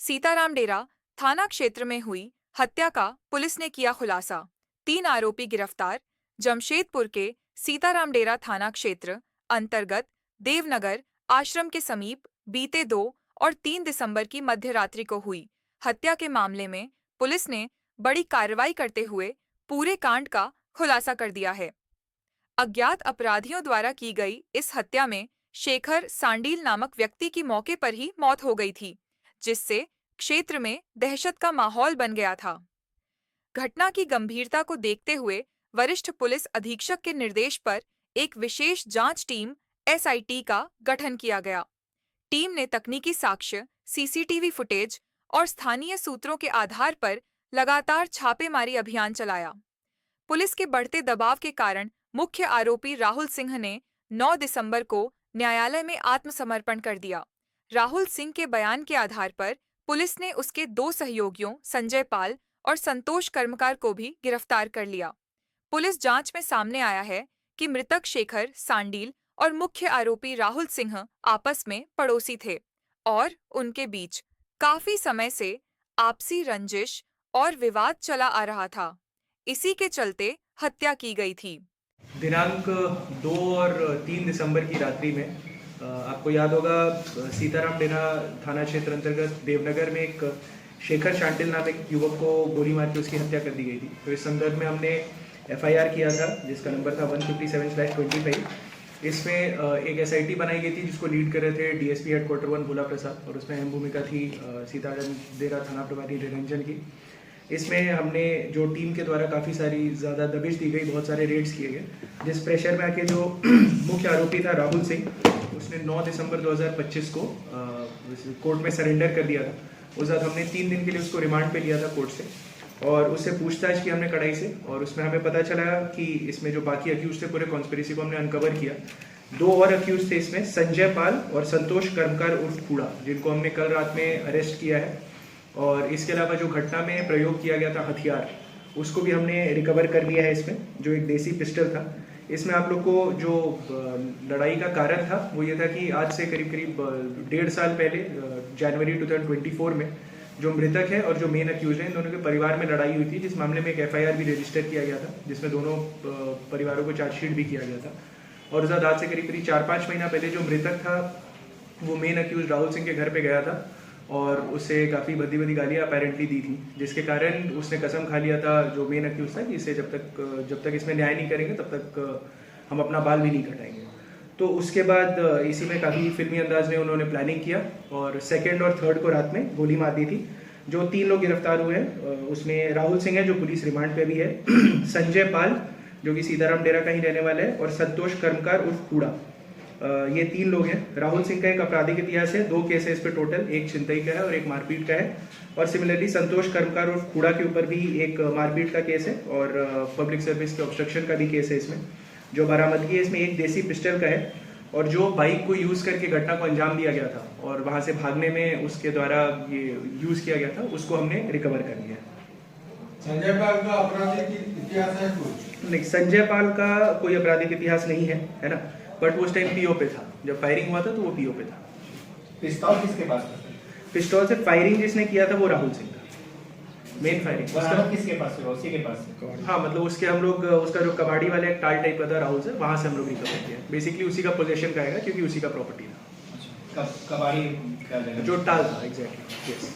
सीताराम डेरा थाना क्षेत्र में हुई हत्या का पुलिस ने किया खुलासा। 3 आरोपी गिरफ्तार। जमशेदपुर के सीताराम डेरा थाना क्षेत्र अंतर्गत देवनगर आश्रम के समीप बीते 2 और 3 दिसंबर की मध्य रात्रि को हुई हत्या के मामले में पुलिस ने बड़ी कार्रवाई करते हुए पूरे कांड का खुलासा कर दिया है। अज्ञात अपराधियों द्वारा की गई इस हत्या में शेखर सांडील नामक व्यक्ति की मौके पर ही मौत हो गई थी, जिससे क्षेत्र में दहशत का माहौल बन गया था। घटना की गंभीरता को देखते हुए वरिष्ठ पुलिस अधीक्षक के निर्देश पर एक विशेष जांच टीम एसआईटी का गठन किया गया। टीम ने तकनीकी साक्ष्य, सीसीटीवी फुटेज और स्थानीय सूत्रों के आधार पर लगातार छापेमारी अभियान चलाया। पुलिस के बढ़ते दबाव के कारण मुख्य आरोपी राहुल सिंह ने 9 दिसंबर को न्यायालय में आत्मसमर्पण कर दिया। राहुल सिंह के बयान के आधार पर पुलिस ने उसके 2 सहयोगियों संजय पाल और संतोष कर्मकार को भी गिरफ्तार कर लिया। पुलिस जांच में सामने आया है कि मृतक शेखर सांडील और मुख्य आरोपी राहुल सिंह आपस में पड़ोसी थे और उनके बीच काफी समय से आपसी रंजिश और विवाद चला आ रहा था। इसी के चलते हत्या की गई थी। दिनांक 2 और 3 दिसंबर की रात्रि में आपको याद होगा सीताराम डेरा थाना क्षेत्र अंतर्गत देवनगर में एक शेखर शांडिल नाम एक युवक को गोली मार के उसकी हत्या कर दी गई थी। तो इस संदर्भ में हमने एफआईआर किया था जिसका नंबर था 157/25। इसमें एक एसआईटी बनाई गई थी जिसको लीड कर रहे थे डीएसपी हेडक्वार्टर 1 भोला प्रसाद, और उसमें अहम भूमिका थी सीताराम डेरा थाना प्रभारी निरंजन की। इसमें हमने जो टीम के द्वारा काफ़ी सारी ज़्यादा दबिश दी गई, बहुत सारे रेड्स किए गए, जिस प्रेशर में आके जो मुख्य आरोपी था राहुल सिंह, उसने 9 दिसंबर 2025 को कोर्ट में सरेंडर कर दिया था। उस बाद हमने 3 दिन के लिए उसको रिमांड पे लिया था कोर्ट से, और उससे पूछताछ की हमने कड़ाई से, और उसमें हमें पता चला कि इसमें जो बाकी अक्यूज थे पूरे कॉन्स्पिरेसी को हमने अनकवर किया। 2 और अक्यूज थे इसमें, संजय पाल और संतोष कर्मकार उर्फ कूड़ा, जिनको हमने कल रात में अरेस्ट किया है। और इसके अलावा जो घटना में प्रयोग किया गया था हथियार, उसको भी हमने रिकवर कर लिया है इसमें, जो एक देसी पिस्टल था। इसमें आप लोग को जो लड़ाई का कारण था वो ये था कि आज से करीब 1.5 साल पहले जनवरी 2024 में जो मृतक है और जो मेन अक्यूज है, इन दोनों के परिवार में लड़ाई हुई थी, जिस मामले में एक एफआईआर भी रजिस्टर किया गया था, जिसमें दोनों परिवारों को चार्जशीट भी किया गया था। और उसके बाद आज से करीब 4-5 महीना पहले जो मृतक था वो मेन अक्यूज राहुल सिंह के घर पे गया था और उसे काफ़ी भद्दी गालियाँ अपेरेंटली दी थी, जिसके कारण उसने कसम खा लिया था जो मेन अक्यूज था कि इसे जब तक इसमें न्याय नहीं करेंगे तब तक हम अपना बाल भी नहीं कटाएंगे। तो उसके बाद इसी में काफ़ी फिल्मी अंदाज में उन्होंने प्लानिंग किया और 2 और 3 को रात में गोली मार दी थी। जो 3 लोग गिरफ्तार हुए हैं उसमें राहुल सिंह है जो पुलिस रिमांड पे भी है, संजय पाल जो कि सीताराम डेरा का ही रहने वाला है, और संतोष कर्मकार उर्फ कूड़ा, ये 3 लोग हैं। राहुल सिंह का एक आपराधिक इतिहास है, 2 केस है इस पे टोटल, एक छिनतई का है और एक मारपीट का है। और सिमिलरली संतोष कर्मकार और कूड़ा के ऊपर भी एक मारपीट का केस है और पब्लिक सर्विस के ऑब्स्ट्रक्शन का भी केस है इसमें। जो बरामदगी है इसमें एक देसी पिस्टल का है, और जो बाइक को यूज करके घटना को अंजाम दिया गया था और वहां से भागने में उसके द्वारा ये यूज किया गया था, उसको हमने रिकवर कर लिया। संजय पाल का आपराधिक इतिहास है कुछ? नहीं, संजय पाल का कोई आपराधिक इतिहास नहीं है ना, बट वो उस टाइम पीओ पे था, जब फायरिंग हुआ था तो वो पीओ पे था। पिस्तौल किसके पास था? पिस्तौल से फायरिंग जिसने किया था वो राहुल सिंह था, मेन फायरिंग उसका किसके पास है? उसी के पास है। हाँ, मतलब उसके हम लोग उसका जो कबाड़ी वाले एक टाल टाइप का था राहुल से, वहां से हम लोग रिकवर किया। बेसिकली उसी का पोजीशन का आएगा क्योंकि उसी का प्रॉपर्टी था। कबाड़ी क्या जगह? जो टाल था, एग्जैक्टली, यस।